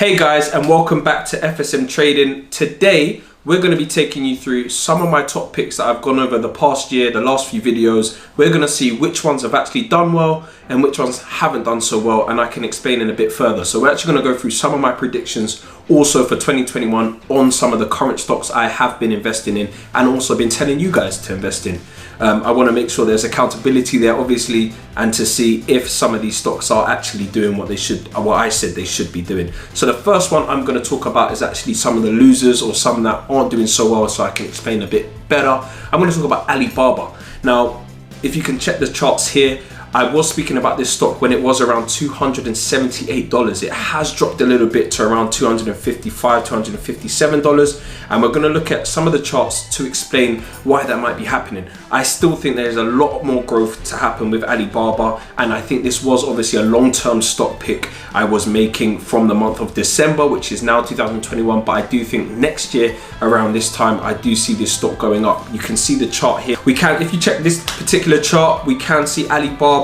Hey guys, and welcome back to FSM Trading. Today we're going to be taking you through some of my top picks that I've gone over the past year, the last few videos. We're going to see which ones have actually done well and which ones haven't done so well, and I can explain in a bit further. So we're actually going to go through some of my predictions also for 2021 on some of the current stocks I have been investing in and also been telling you guys to invest in. I want to make sure there's accountability there, obviously, and to see if some of these stocks are actually doing what they should, what I said they should be doing. So the first one I'm going to talk about is actually some of the losers or some that aren't doing so well, so I can explain a bit better. I'm going to talk about Alibaba. Now, if you can check the charts here, I was speaking about this stock when it was around $278. It has dropped a little bit to around $255, $257. And we're going to look at some of the charts to explain why that might be happening. I still think there's a lot more growth to happen with Alibaba. And I think this was obviously a long-term stock pick I was making from the month of December, which is now 2021. But I do think next year around this time, I do see this stock going up. You can see the chart here. We can, if you check this particular chart, we can see Alibaba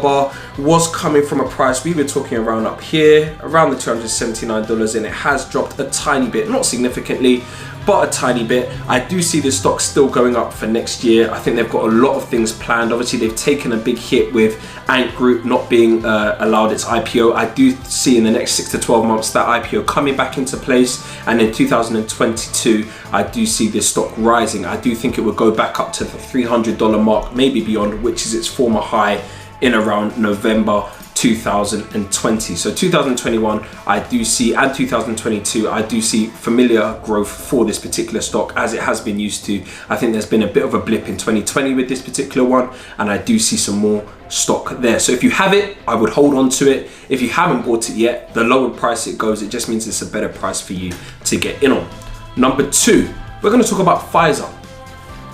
was coming from a price we were talking around up here, around the $279, and it has dropped a tiny bit, not significantly, but a tiny bit. I do see this stock still going up for next year. I think they've got a lot of things planned. Obviously, they've taken a big hit with Ant Group not being allowed its IPO. I do see in the next 6 to 12 months that IPO coming back into place, and in 2022, I do see this stock rising. I do think it will go back up to the $300 mark, maybe beyond, which is its former high in around November 2020. So 2021 I do see, and 2022 I do see familiar growth for this particular stock as it has been used to. I think there's been a bit of a blip in 2020 with this particular one, and I do see some more stock there. So if you have it, I would hold on to it. If you haven't bought it yet, the lower price it goes, it just means it's a better price for you to get in on. Number two, we're going to talk about Pfizer.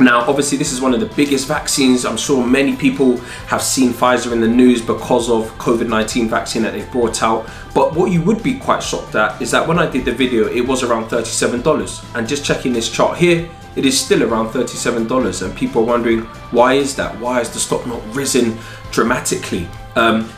Now, obviously, this is one of the biggest vaccines. I'm sure many people have seen Pfizer in the news because of COVID-19 vaccine that they've brought out. But what you would be quite shocked at is that when I did the video, it was around $37. And just checking this chart here, it is still around $37. And people are wondering, why is that? Why has the stock not risen dramatically?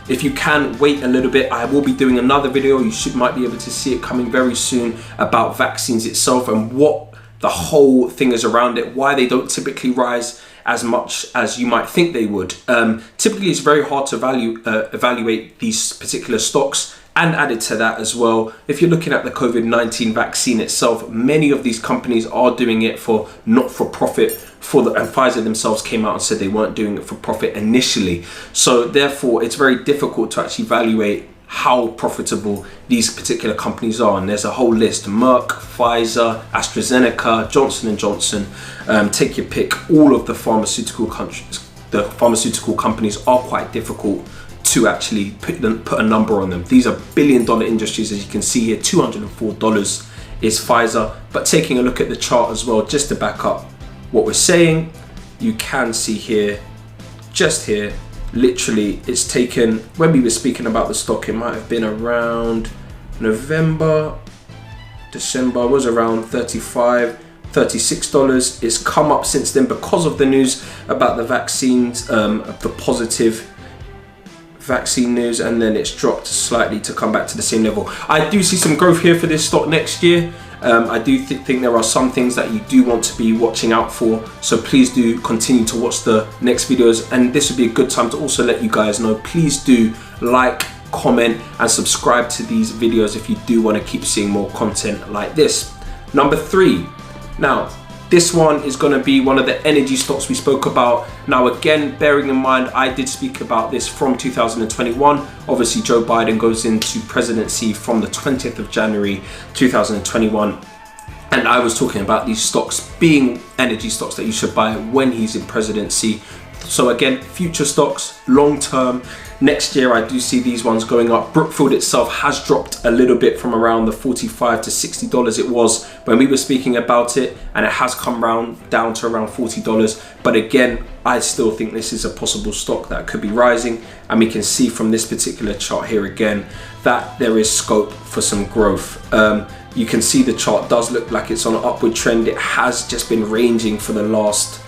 If you can wait a little bit, I will be doing another video. You might be able to see it coming very soon about vaccines itself and what the whole thing is around it, why they don't typically rise as much as you might think they would. Typically, it's very hard to evaluate these particular stocks. And added to that as well, if you're looking at the COVID-19 vaccine itself, many of these companies are doing it for not-for-profit, and Pfizer themselves came out and said they weren't doing it for profit initially. So therefore, it's very difficult to actually evaluate how profitable these particular companies are, and there's a whole list: Merck, Pfizer, AstraZeneca, Johnson & Johnson, take your pick. All of the pharmaceutical companies are quite difficult to actually put a number on them. These are billion-dollar industries, as you can see here. $204 is Pfizer. But taking a look at the chart as well, just to back up what we're saying, you can see here, just here, literally it's taken, when we were speaking about the stock, it might have been around November, December, was around $35, $36. It's come up since then because of the news about the vaccines, the positive vaccine news, and then it's dropped slightly to come back to the same level. I do see some growth here for this stock next year. I do think there are some things that you do want to be watching out for, so please do continue to watch the next videos, and this would be a good time to also let you guys know, please do like, comment and subscribe to these videos if you do want to keep seeing more content like this. Number three, now this one is going to be one of the energy stocks we spoke about. Now again, bearing in mind, I did speak about this from 2021. Obviously, Joe Biden goes into presidency from the 20th of January 2021. And I was talking about these stocks being energy stocks that you should buy when he's in presidency. So again, future stocks, long term. Next year, I do see these ones going up. Brookfield itself has dropped a little bit from around the $45 to $60 it was when we were speaking about it, and it has come down to around $40. But again, I still think this is a possible stock that could be rising, and we can see from this particular chart here again that there is scope for some growth. You can see the chart does look like it's on an upward trend. It has just been ranging for the last,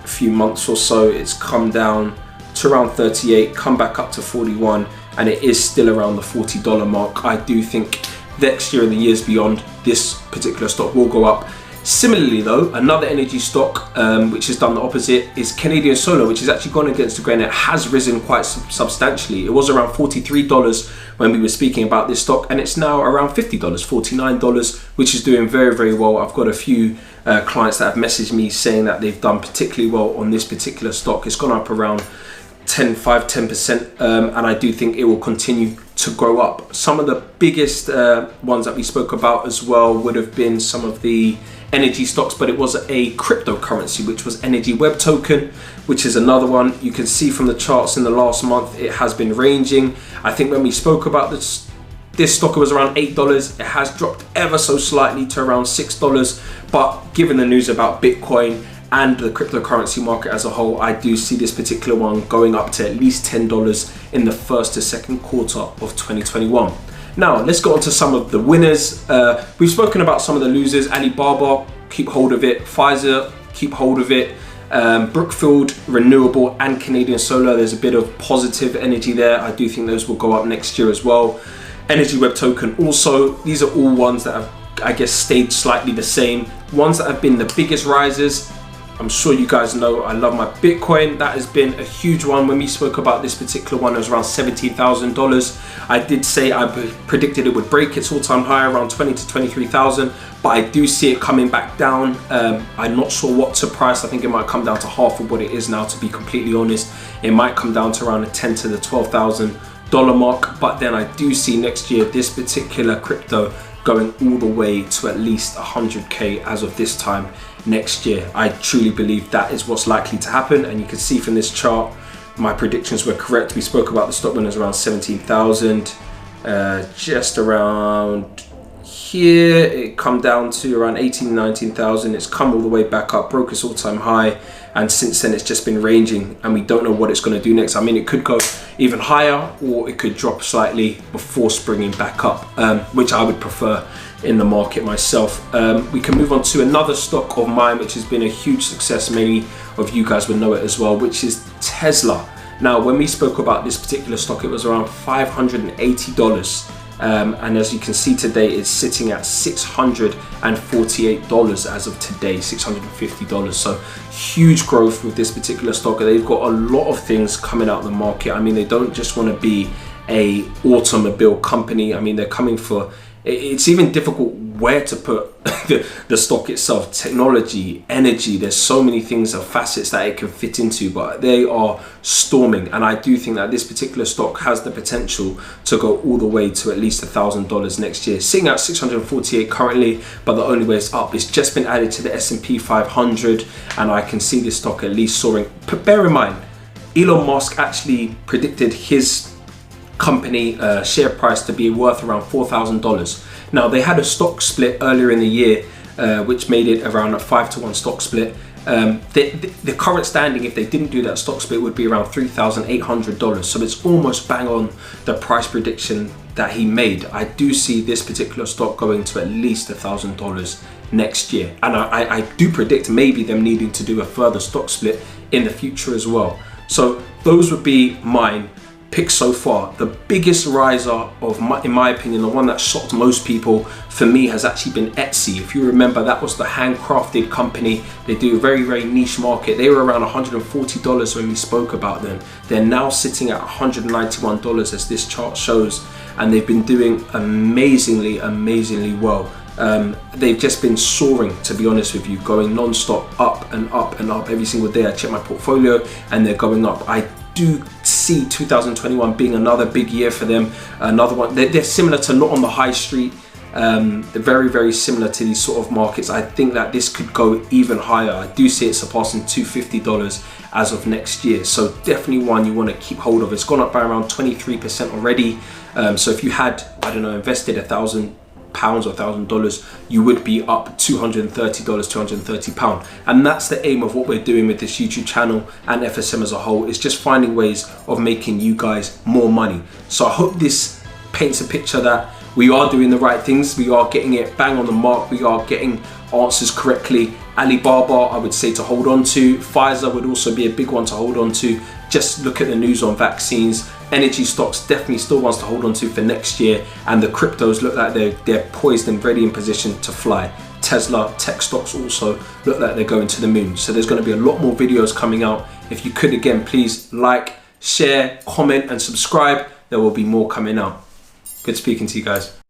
few months or so. It's come down to around 38, come back up to 41, and it is still around the $40 mark. I do think next year and the years beyond, this particular stock will go up. Similarly though, another energy stock which has done the opposite is Canadian Solar, which has actually gone against the grain. It has risen quite substantially. It was around $43 when we were speaking about this stock, and it's now around $50, $49, which is doing very, very well. I've got a few clients that have messaged me saying that they've done particularly well on this particular stock. It's gone up around 10%, and I do think it will continue to grow up. Some of the biggest ones that we spoke about as well would have been some of the energy stocks, but it was a cryptocurrency, which was Energy Web Token, which is another one. You can see from the charts in the last month, it has been ranging. I think when we spoke about this stock, it was around $8. It has dropped ever so slightly to around $6, but given the news about Bitcoin and the cryptocurrency market as a whole, I do see this particular one going up to at least $10 in the first to second quarter of 2021. Now, let's go on to some of the winners. We've spoken about some of the losers. Alibaba, keep hold of it. Pfizer, keep hold of it. Brookfield Renewable and Canadian Solar, there's a bit of positive energy there. I do think those will go up next year as well. Energy Web Token also. These are all ones that have, I guess, stayed slightly the same. Ones that have been the biggest risers, I'm sure you guys know I love my Bitcoin. That has been a huge one. When we spoke about this particular one, it was around $17,000. I did say I predicted it would break its all-time high around 20 to 23,000, but I do see it coming back down. I'm not sure what to price. I think it might come down to half of what it is now, to be completely honest. It might come down to around the $10,000 to the $12,000 mark, but then I do see next year this particular crypto going all the way to at least 100k as of this time next year. I truly believe that is what's likely to happen, and you can see from this chart my predictions were correct. We spoke about the stock winners around 17,000, just around here it come down to around 18, 19,000. It's come all the way back up, broke its all-time high, and since then it's just been ranging, and we don't know what it's going to do next. I mean, it could go even higher or it could drop slightly before springing back up, which I would prefer in the market myself. We can move on to another stock of mine which has been a huge success. Many of you guys would know it as well, which is Tesla. Now, when we spoke about this particular stock, it was around $580, and as you can see today, it's sitting at $648 as of today, $650. So huge growth with this particular stock. They've got a lot of things coming out of the market. I mean, they don't just want to be a automobile company. I mean, they're coming for, it's even difficult where to put the stock itself. Technology, energy, there's so many things or facets that it can fit into, but they are storming, and I do think that this particular stock has the potential to go all the way to at least $1,000 next year. Sitting at 648 currently, but the only way it's up, it's just been added to the S&P 500, and I can see this stock at least soaring. But bear in mind, Elon Musk actually predicted his company share price to be worth around $4,000. Now, they had a stock split earlier in the year, which made it around a 5-to-1 stock split. The current standing, if they didn't do that stock split, would be around $3,800. So it's almost bang on the price prediction that he made. I do see this particular stock going to at least $1,000 next year, and I do predict maybe them needing to do a further stock split in the future as well. So those would be mine picks so far. The biggest riser in my opinion, the one that shocked most people for me, has actually been Etsy. If you remember, that was the handcrafted company. They do a very, very niche market. They were around $140 when we spoke about them. They're now sitting at $191 as this chart shows, and they've been doing amazingly well. They've just been soaring, to be honest with you, going non-stop up and up and up every single day. I check my portfolio and they're going up. I do see 2021 being another big year for them. Another one, they're similar to not on the high street. They're very, very similar to these sort of markets. I think that this could go even higher. I do see it surpassing $250 as of next year. So definitely one you want to keep hold of. It's gone up by around 23% already. So if you had, I don't know, invested £1,000 or $1,000, you would be up $230, £230. And that's the aim of what we're doing with this YouTube channel and FSM as a whole, is just finding ways of making you guys more money. So I hope this paints a picture that we are doing the right things. We are getting it bang on the mark. We are getting answers correctly. Alibaba, I would say to hold on to. Pfizer would also be a big one to hold on to, just look at the news on vaccines. Energy stocks definitely still wants to hold on to for next year, and the cryptos look like they're poised and ready in position to fly. Tesla, tech stocks also look like they're going to the moon. So there's going to be a lot more videos coming out. If you could, again, please like, share, comment and subscribe. There will be more coming out. Good speaking to you guys.